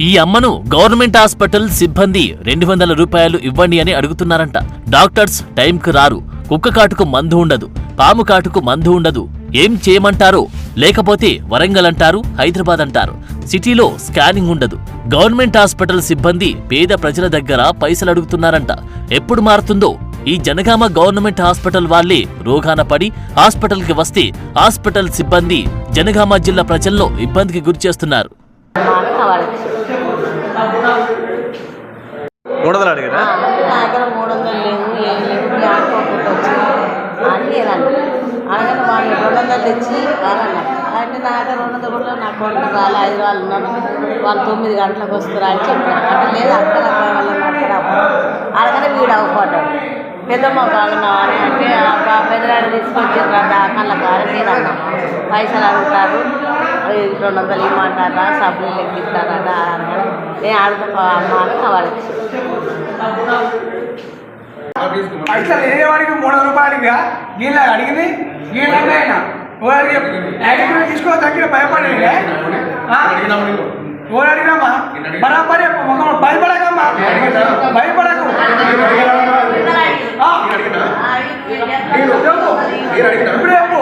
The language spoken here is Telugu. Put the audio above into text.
ఈ అమ్మను గవర్నమెంట్ హాస్పిటల్ సిబ్బంది 200 రూపాయలు ఇవ్వండి అని అడుగుతున్నారంట. డాక్టర్స్ టైంకు రారు, కుక్క కాటుకు మందు ఉండదు, పాము కాటుకు మందు ఉండదు. ఏం చేయమంటారో? లేకపోతే వరంగల్ అంటారు, హైదరాబాద్ అంటారు. సిటీలో స్కానింగ్ ఉండదు. గవర్నమెంట్ హాస్పిటల్ సిబ్బంది పేద ప్రజల దగ్గర పైసలు అడుగుతున్నారంట. ఎప్పుడు మారుతుందో? ఈ జనగామ గవర్నమెంట్ హాస్పిటల్ వాళ్లే రోగాన పడి హాస్పిటల్కి వస్తే హాస్పిటల్ సిబ్బంది జనగామ జిల్లా ప్రజల్లో ఇబ్బందికి గురిచేస్తున్నారు. అలాగే వాళ్ళు 200 తెచ్చి అంటే నా దగ్గర 200 కూడా నాకు వాళ్ళు 5 వాళ్ళు ఉన్నారు, వాళ్ళు 9 గంటలకు వస్తారు అని చెప్పిన అంటే లేదు అక్కడ అలాగనే వీడు అవ్వకూడదు. పెద్దమ్మ బాగున్నామని అంటే పెద్దరాడు తీసుకొచ్చిన దాకా కారణం అన్న పైసలు అడుగుతారు, 200 ఇమ్మంటారా, సబ్బులు లెక్కిస్తారట. నేను అడుగుతా అమ్మ అని వాళ్ళకి పైసలు వేరేవాడికి 300 రూపాయలుగా వీళ్ళ అడిగింది వీళ్ళైనా తీసుకో తగ్గిన భయపడేది ఎవరు అడిగినామా బరాబరి భయపడకమ్మా భయపడకు ఇప్పుడు చెప్పు